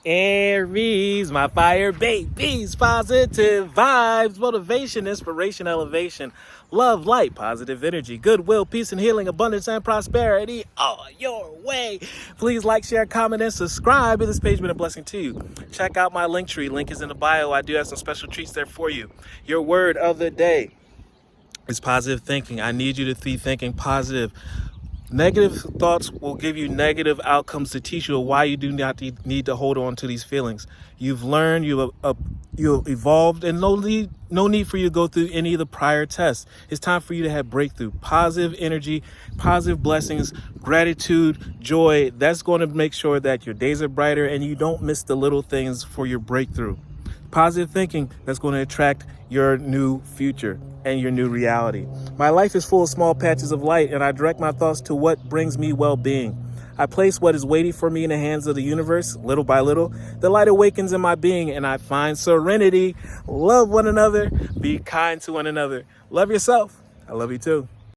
Aries, my fire babies, positive vibes, motivation, inspiration, elevation, love, light, positive energy, goodwill, peace and healing, abundance and prosperity all your way. Please like, share, comment, and subscribe. If this page has been a blessing to you, check out my LinkTree. Link is in the bio. I do have some special treats there for you. Your word of the day is positive thinking. I need you to be thinking positive. Negative thoughts will give you negative outcomes to teach you why you do not need to hold on to these feelings. You've learned, you've evolved, and no need for you to go through any of the prior tests. It's time for you to have breakthrough. Positive energy, positive blessings, gratitude, joy. That's going to make sure that your days are brighter and you don't miss the little things for your breakthrough. Positive thinking that's going to attract your new future and your new reality. My life is full of small patches of light, and I direct my thoughts to what brings me well-being. I place what is waiting for me in the hands of the universe, little by little. The light awakens in my being, and I find serenity. Love one another. Be kind to one another. Love yourself. I love you too.